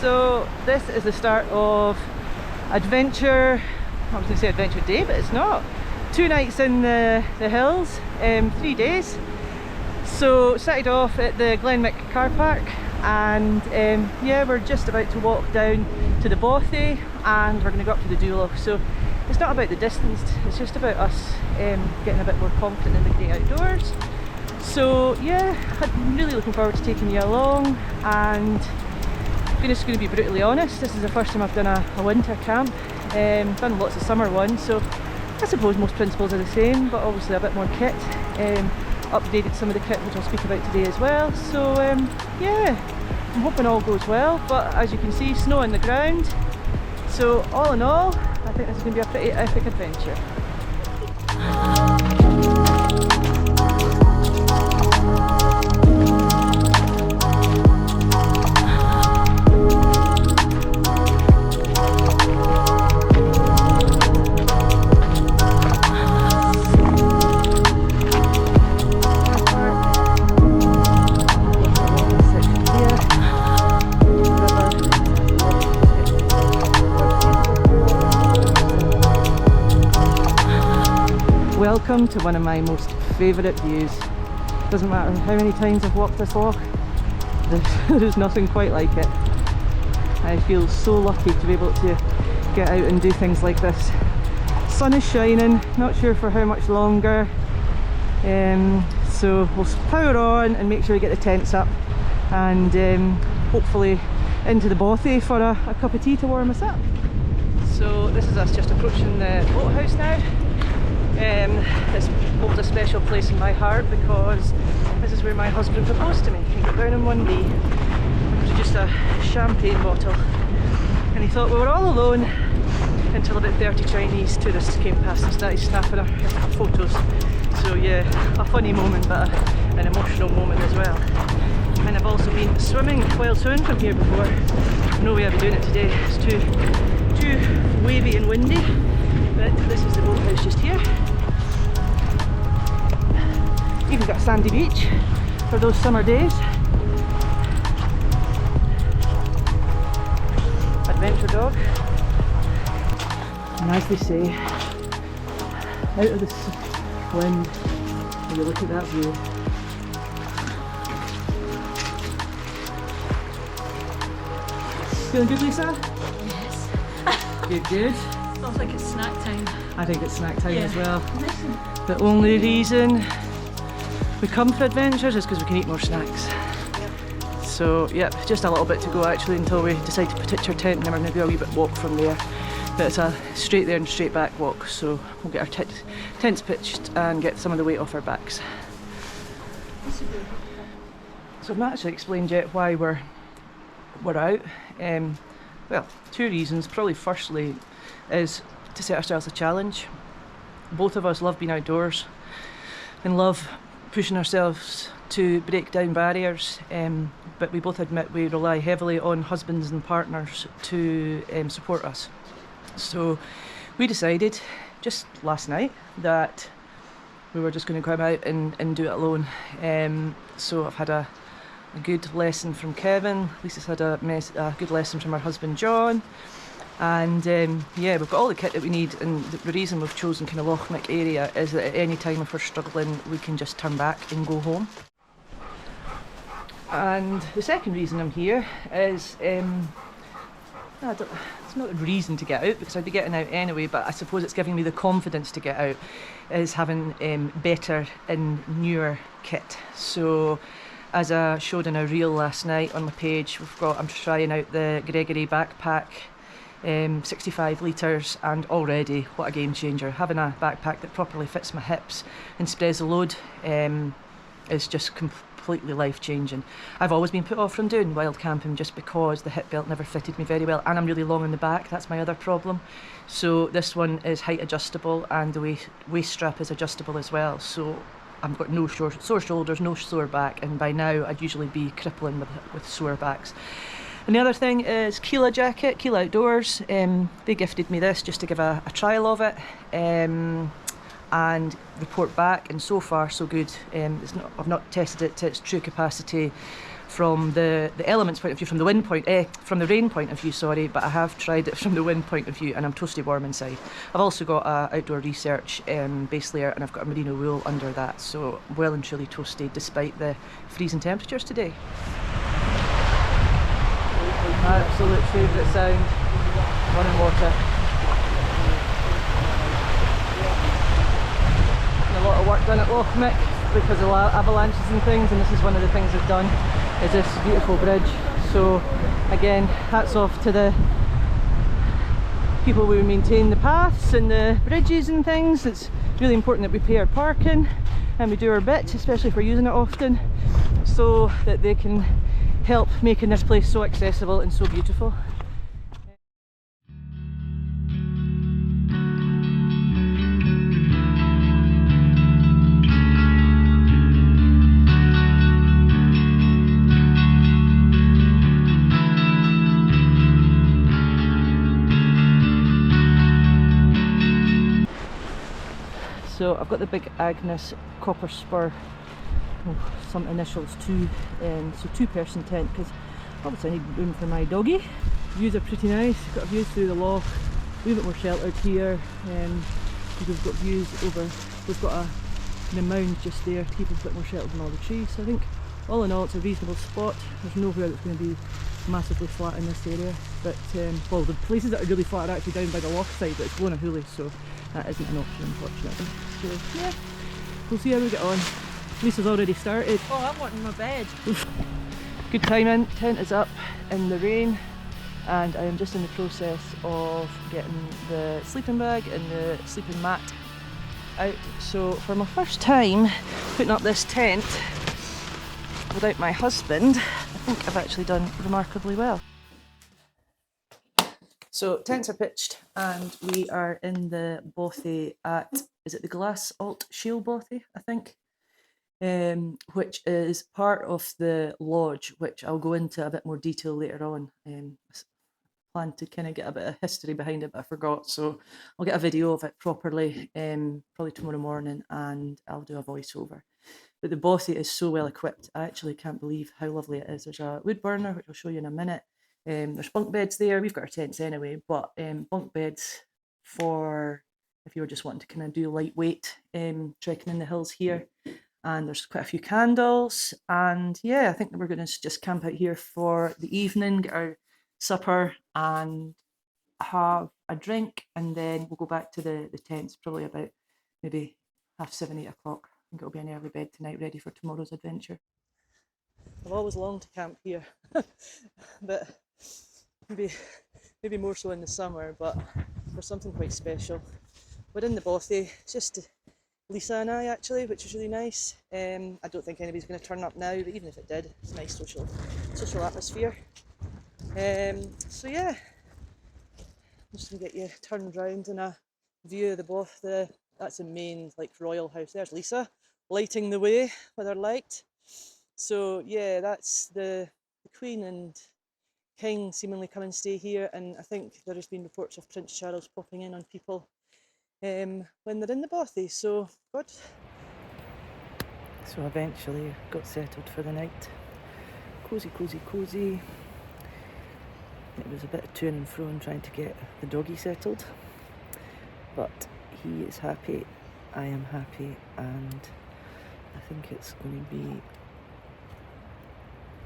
So this is the start of adventure, I was going to say adventure day, but it's not. 2 nights in the hills, 3 days. So started off at the Glenmick car park, and yeah, we're just about to walk down to the Bothy, and we're going to go up to the Duloch. So it's not about the distance, it's just about us getting a bit more confident in the great outdoors. So yeah, I'm really looking forward to taking you along, and I'm just going to be brutally honest, this is the first time I've done a winter camp. Done lots of summer ones, so I suppose most principles are the same, but obviously a bit more kit. Updated some of the kit, which I'll speak about today as well. So yeah, I'm hoping all goes well, but as you can see, snow on the ground. So all in all, I think this is going to be a pretty epic adventure. Welcome to one of my most favourite views. Doesn't matter how many times I've walked this walk, there's nothing quite like it. I feel so lucky to be able to get out and do things like this. Sun is shining, not sure for how much longer, so we'll power on and make sure we get the tents up, and hopefully into the Bothy for a cup of tea to warm us up. So this is us just approaching the boathouse now. This holds a special place in my heart because this is where my husband proposed to me. He got down on one knee, produced a champagne bottle, and he thought we were all alone until about 30 Chinese tourists came past and started snapping our photos. So yeah, a funny moment, but an emotional moment as well. And I've also been swimming while swimming from here before. No way I'll be doing it today, it's too wavy and windy, but this is the boathouse just here. Even got a sandy beach for those summer days. Adventure dog. And as they say, out of the wind, when you look at that view. Feeling good, Lisa? Yes. Good, good. I think it's snack time. I think it's snack time as well. The only reason we come for adventures is because we can eat more snacks. So yep, just a little bit to go actually until we decide to pitch our tent, and then we're going to do a wee bit walk from there. But it's a straight there and straight back walk, so we'll get our tents pitched and get some of the weight off our backs. So I've not actually explained yet why we're out. Well, 2 reasons. Probably firstly is to set ourselves a challenge. Both of us love being outdoors and love pushing ourselves to break down barriers, but we both admit we rely heavily on husbands and partners to support us. So we decided just last night that we were just going to come out and do it alone. So I've had a good lesson from Kevin, Lisa's had a good lesson from her husband John, and yeah, we've got all the kit that we need, and the reason we've chosen kind of Lochmick area is that at any time if we're struggling we can just turn back and go home. And the second reason I'm here is, it's not a reason to get out because I'd be getting out anyway, but I suppose it's giving me the confidence to get out, is having better and newer kit. So as I showed in a reel last night on my page, I'm trying out the Gregory backpack, 65 litres, and already what a game changer. Having a backpack that properly fits my hips and spreads the load is just completely life-changing. I've always been put off from doing wild camping just because the hip belt never fitted me very well, and I'm really long in the back, that's my other problem. So this one is height adjustable, and the waist strap is adjustable as well, so I've got no sore shoulders, no sore back, and by now I'd usually be crippling with sore backs. And the other thing is Keela jacket, Keela Outdoors. They gifted me this just to give a trial of it and report back, and so far so good. I've not tested it to its true capacity from the elements point of view, from the from the rain point of view, sorry, but I have tried it from the wind point of view and I'm toasty warm inside. I've also got a outdoor research base layer and I've got a merino wool under that, so well and truly toasty despite the freezing temperatures today. My absolute favourite sound, running water. A lot of work done at Loch Mick because of avalanches and things, and this is one of the things they've done, is this beautiful bridge. So again, hats off to the people who maintain the paths and the bridges and things. It's really important that we pay our parking and we do our bit, especially if we're using it often, so that they can help making this place so accessible and so beautiful. So I've got the big Agnes copper spur, some initials too, so 2-person tent because obviously I need room for my doggy. Views are pretty nice, got views through the loch, a little bit more sheltered here, we've got views over, we've got a mound just there to keep us a bit more sheltered from all the trees. So I think all in all it's a reasonable spot. There's nowhere that's going to be massively flat in this area, but well, the places that are really flat are actually down by the loch side, but it's blowing a hoolie, so that isn't an option unfortunately. So yeah, we'll see how we get on. Lisa's already started. Oh, I'm wanting my bed. Good timing, tent is up in the rain and I am just in the process of getting the sleeping bag and the sleeping mat out. So for my first time putting up this tent without my husband, I think I've actually done remarkably well. So tents are pitched and we are in the bothy at, is it the Glass Alt Shiel bothy, I think, which is part of the lodge, which I'll go into a bit more detail later on. I planned to kind of get a bit of history behind it, but I forgot, so I'll get a video of it properly, probably tomorrow morning, and I'll do a voiceover. But the bothy is so well equipped, I actually can't believe how lovely it is. There's a wood burner, which I'll show you in a minute. There's bunk beds there, we've got our tents anyway, but bunk beds for if you're just wanting to kind of do lightweight trekking in the hills here. And there's quite a few candles, and yeah, I think that we're going to just camp out here for the evening, get our supper and have a drink, and then we'll go back to the tents probably about maybe 7:30, 8 o'clock. I think it'll be an early bed tonight, ready for tomorrow's adventure. I've always longed to camp here, but maybe more so in the summer, but for something quite special. We're in the bothy, it's just Lisa and I actually, which is really nice. I don't think anybody's going to turn up now, but even if it did, it's a nice social atmosphere. So yeah, I'm just going to get you turned round in a view of the bothy. That's the main like royal house. There's Lisa lighting the way with her light. So yeah, that's the Queen and King seemingly come and stay here, and I think there has been reports of Prince Charles popping in on people when they're in the bothy, so good. So eventually got settled for the night. Cosy, cosy, cosy. It was a bit of to and fro in trying to get the doggy settled, but he is happy, I am happy, and I think it's going to be,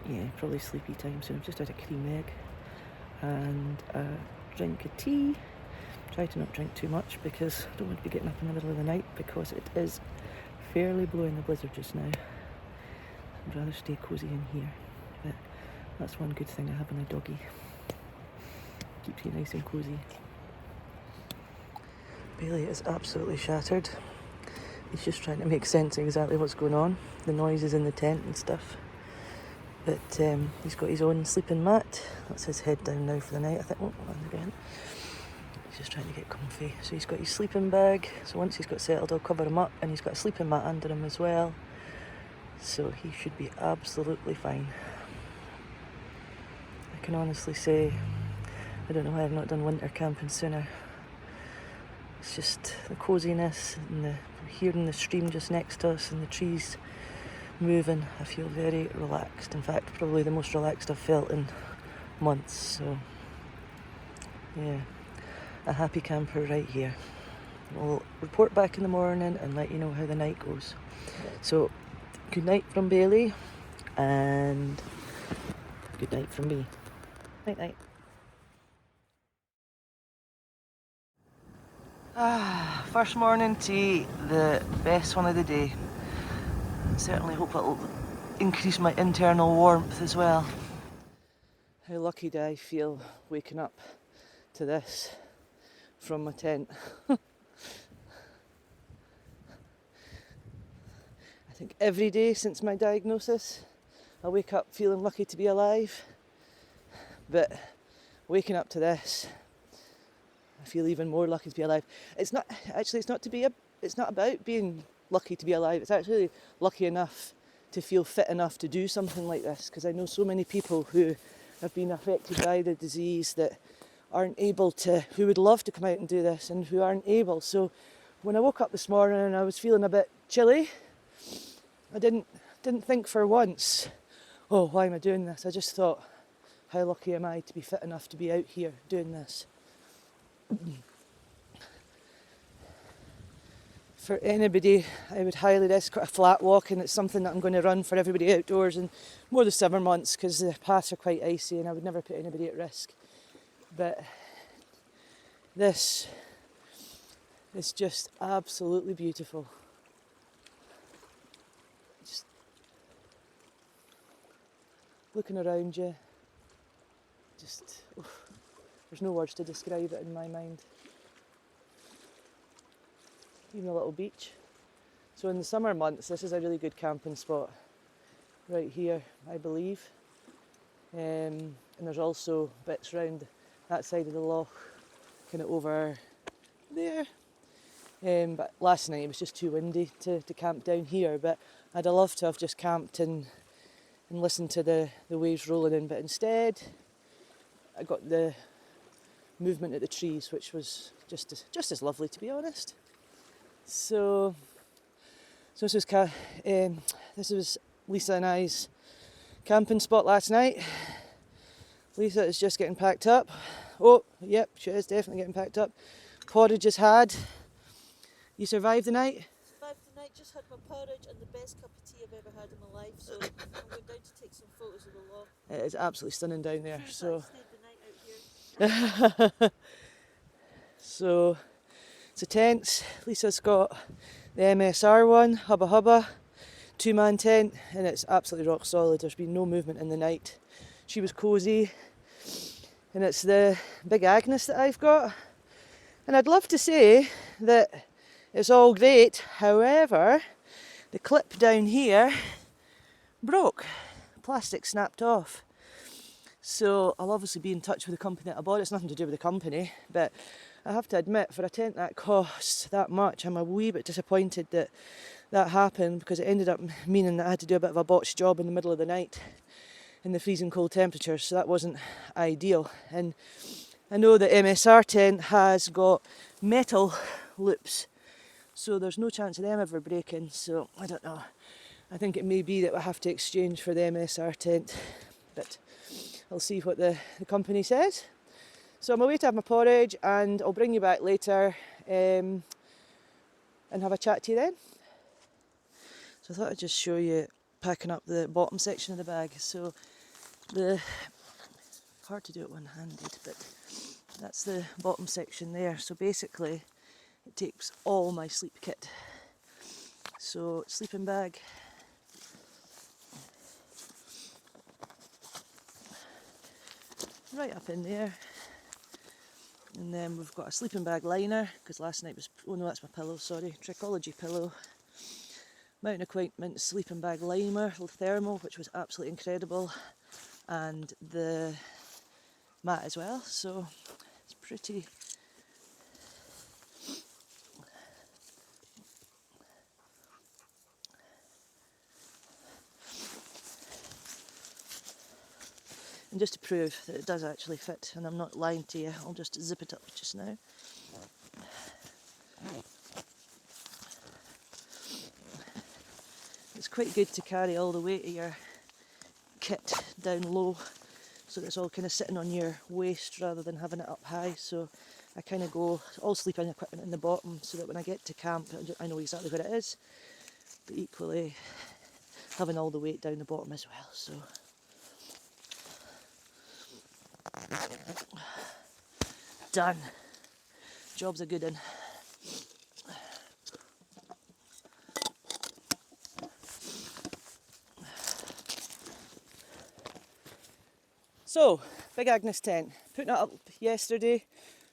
yeah, probably sleepy time soon. I've just had a cream egg and a drink of tea. Try to not drink too much because I don't want to be getting up in the middle of the night because it is fairly blowing the blizzard just now. I'd rather stay cosy in here, but that's one good thing of having a doggy. Keeps you nice and cosy. Bailey is absolutely shattered. He's just trying to make sense of exactly what's going on, the noises in the tent and stuff. But he's got his own sleeping mat. That's his head down now for the night, I think. Oh, and again. He's just trying to get comfy. So he's got his sleeping bag. So once he's got settled, I'll cover him up. And he's got a sleeping mat under him as well. So he should be absolutely fine. I can honestly say, I don't know why I've not done winter camping sooner. It's just the coziness and the hearing the stream just next to us and the trees moving, I feel very relaxed. In fact, probably the most relaxed I've felt in months. So yeah, a happy camper right here. We'll report back in the morning and let you know how the night goes. So good night from Bailey and good night from me. Night night. First morning tea, the best one of the day. Certainly hope it'll increase my internal warmth as well. How lucky do I feel waking up to this from my tent. I think every day since my diagnosis I wake up feeling lucky to be alive, but waking up to this I feel even more lucky to be alive. It's not about being lucky to be alive. It's actually lucky enough to feel fit enough to do something like this, because I know so many people who have been affected by the disease that aren't able to, who would love to come out and do this and who aren't able. So when I woke up this morning and I was feeling a bit chilly, I didn't think for once, oh, why am I doing this? I just thought, how lucky am I to be fit enough to be out here doing this? For anybody, I would highly recommend flat walking. It's something that I'm going to run for everybody outdoors in more than 7 months, because the paths are quite icy and I would never put anybody at risk. But this is just absolutely beautiful. Just looking around you, there's no words to describe it in my mind. Even a little beach. So in the summer months, this is a really good camping spot right here, I believe. And there's also bits around that side of the loch, kind of over there. But last night it was just too windy to camp down here, but I'd have loved to have just camped and listened to the waves rolling in, but instead I got the movement of the trees, which was just as lovely, to be honest. So this was Lisa and I's camping spot last night. Lisa is just getting packed up. Oh, yep, she is definitely getting packed up. Porridge is had. You survived the night? Survived the night, just had my porridge and the best cup of tea I've ever had in my life, so I'm going down to take some photos of the loch. It is absolutely stunning down there. So Stayed the night out here. So tents. Lisa's got the MSR one, Hubba Hubba, 2-man tent, and it's absolutely rock solid. There's been no movement in the night. She was cosy, and it's the big Agnes that I've got. And I'd love to say that it's all great, however, the clip down here broke. Plastic snapped off. So I'll obviously be in touch with the company that I bought. It's nothing to do with the company, but I have to admit, for a tent that costs that much, I'm a wee bit disappointed that happened, because it ended up meaning that I had to do a bit of a botched job in the middle of the night in the freezing cold temperatures, so that wasn't ideal. And I know the MSR tent has got metal loops, so there's no chance of them ever breaking, so I don't know. I think it may be that we'll have to exchange for the MSR tent, but I'll see what the company says. So I'm away to have my porridge, and I'll bring you back later and have a chat to you then. So I thought I'd just show you packing up the bottom section of the bag. So hard to do it one-handed, but that's the bottom section there. So basically it takes all my sleep kit. So sleeping bag, right up in there. And then we've got a sleeping bag liner, because last night was, oh no, that's my pillow, sorry, Trichology pillow. Mountain Acquaintance sleeping bag liner, thermal, which was absolutely incredible, and the mat as well, so it's pretty. And just to prove that it does actually fit, and I'm not lying to you, I'll just zip it up just now. It's quite good to carry all the weight of your kit down low, so that it's all kind of sitting on your waist rather than having it up high. So I kind of go all sleeping equipment in the bottom, so that when I get to camp I know exactly where it is, but equally having all the weight down the bottom as well. So done. Job's a good one. So, Big Agnes tent, putting it up yesterday,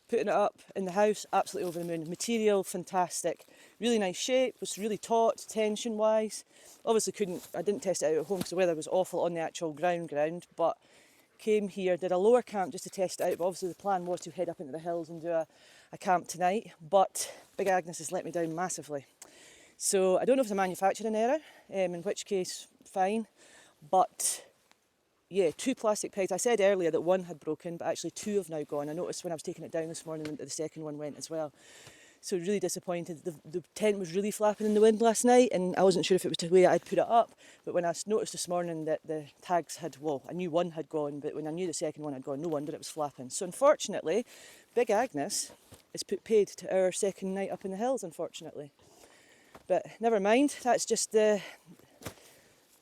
putting it up in the house, absolutely over the moon. Material, fantastic. Really nice shape, was really taut, tension wise. Obviously I didn't test it out at home because the weather was awful on the actual ground, but came here, did a lower camp just to test it out, but obviously the plan was to head up into the hills and do a camp tonight, but Big Agnes has let me down massively. So I don't know if it's a manufacturing error, in which case fine, but yeah, 2 plastic pegs. I said earlier that one had broken, but actually 2 have now gone. I noticed when I was taking it down this morning that the second one went as well. So really disappointed. The tent was really flapping in the wind last night, and I wasn't sure if it was the way I'd put it up. But when I noticed this morning that the tags had, well, I knew one had gone, but when I knew the second one had gone, no wonder it was flapping. So unfortunately, Big Agnes is put paid to our second night up in the hills, unfortunately. But never mind, that's just the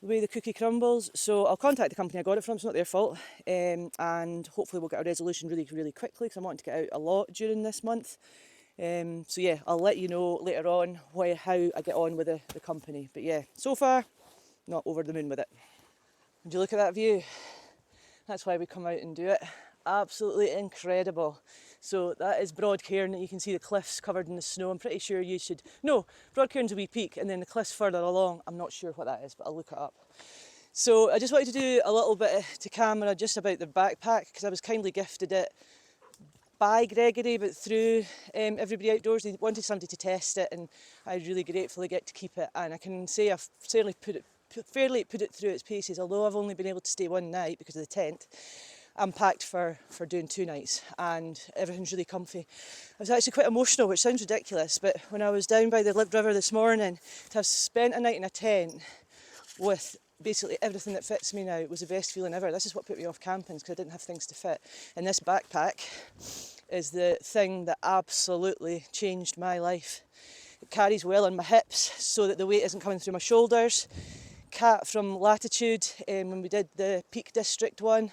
way the cookie crumbles. So I'll contact the company I got it from, it's not their fault, and hopefully we'll get a resolution really, really quickly, because I want to get out a lot during this month. So yeah, I'll let you know later on how I get on with the company. But yeah, so far, not over the moon with it. Would you look at that view? That's why we come out and do it. Absolutely incredible. So that is Broadcairn, you can see the cliffs covered in the snow. I'm pretty sure you should... No, Broadcairn's a wee peak, and then the cliffs further along, I'm not sure what that is, but I'll look it up. So I just wanted to do a little bit to camera just about the backpack, because I was kindly gifted it by Gregory, but through Everybody Outdoors. They wanted somebody to test it, and I really gratefully get to keep it. And I can say I've certainly put it through its paces, although I've only been able to stay one night because of the tent. I'm packed for doing 2 nights, and everything's really comfy. I was actually quite emotional, which sounds ridiculous, but when I was down by the river this morning, to have spent a night in a tent with basically everything that fits me now, it was the best feeling ever. This is what put me off camping, because I didn't have things to fit. And this backpack is the thing that absolutely changed my life. It carries well on my hips so that the weight isn't coming through my shoulders. Kat from Latitude, when we did the Peak District one,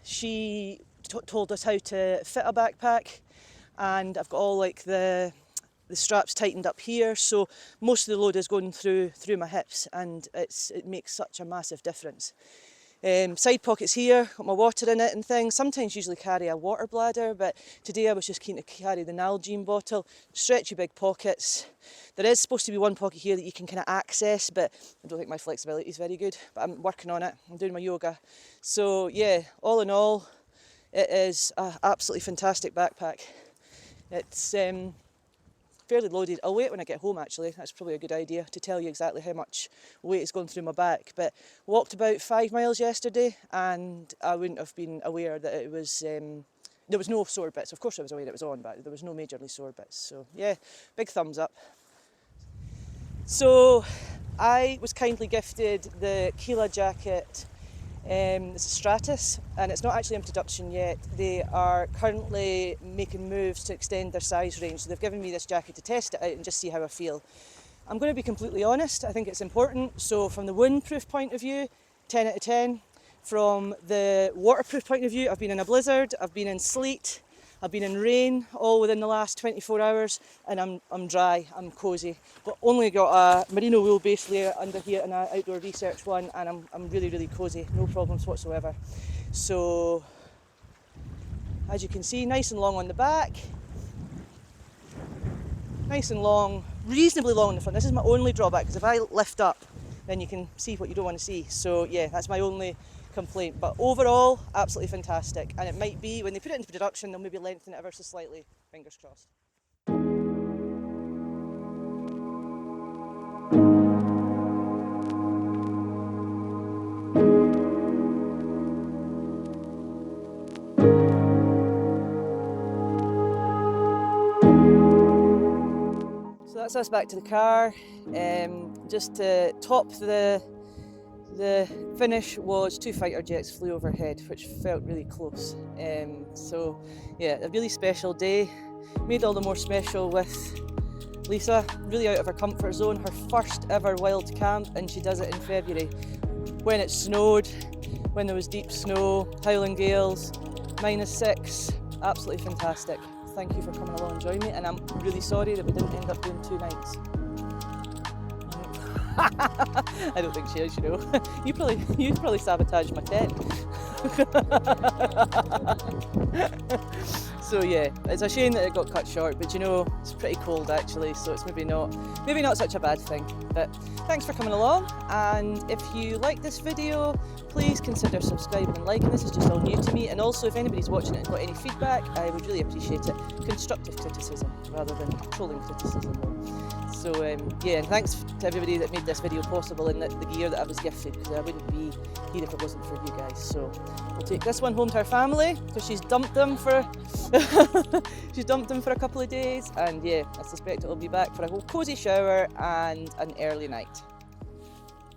she told us how to fit a backpack, and I've got all like the straps tightened up here, so most of the load is going through my hips, and it makes such a massive difference. Side pockets here, got my water in it and things. Sometimes usually carry a water bladder, but today I was just keen to carry the Nalgene bottle. Stretchy big pockets. There is supposed to be one pocket here that you can kind of access, but I don't think my flexibility is very good, but I'm working on it. I'm doing my yoga. So yeah, all in all, it is an absolutely fantastic backpack. It's fairly loaded. I'll wait when I get home actually, that's probably a good idea to tell you exactly how much weight is going through my back. But walked about 5 miles yesterday, and I wouldn't have been aware that it was, there was no sore bits. Of course I was aware it was on, but there was no majorly sore bits. So yeah, big thumbs up. So I was kindly gifted the Kila jacket. It's a Stratus, and it's not actually in production yet. They are currently making moves to extend their size range, so they've given me this jacket to test it out and just see how I feel. I'm going to be completely honest, I think it's important. So from the windproof point of view, 10 out of 10. From the waterproof point of view, I've been in a blizzard, I've been in sleet, I've been in rain, all within the last 24 hours, and I'm dry, I'm cosy. But only got a merino wool base layer under here and an outdoor research one, and I'm really, really cosy, no problems whatsoever. So, as you can see, nice and long on the back, nice and long, reasonably long on the front. This is my only drawback, because if I lift up, then you can see what you don't want to see. So yeah, that's my only complaint, but overall absolutely fantastic, and it might be when they put it into production they'll maybe lengthen it ever so slightly, fingers crossed. So that's us back to the car. just to top the finish was 2 fighter jets flew overhead, which felt really close. So yeah, a really special day. Made all the more special with Lisa, really out of her comfort zone, her first ever wild camp, and she does it in February when it snowed, when there was deep snow, howling gales, -6, absolutely fantastic. Thank you for coming along and joining me, and I'm really sorry that we didn't end up doing 2 nights. I don't think she is, you know. You probably sabotaged my tent. So yeah, it's a shame that it got cut short, but you know, it's pretty cold actually, so it's maybe not such a bad thing. But thanks for coming along, and if you like this video, please consider subscribing and liking. This is just all new to me, and also if anybody's watching it and got any feedback, I would really appreciate it. Constructive criticism rather than trolling criticism. So yeah, and thanks to everybody that made this video possible and the gear that I was gifted, because I wouldn't be here if it wasn't for you guys. So we'll take this one home to her family because she's dumped them for a couple of days, and yeah, I suspect it'll be back for a whole cosy shower and an early night.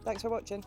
Thanks for watching.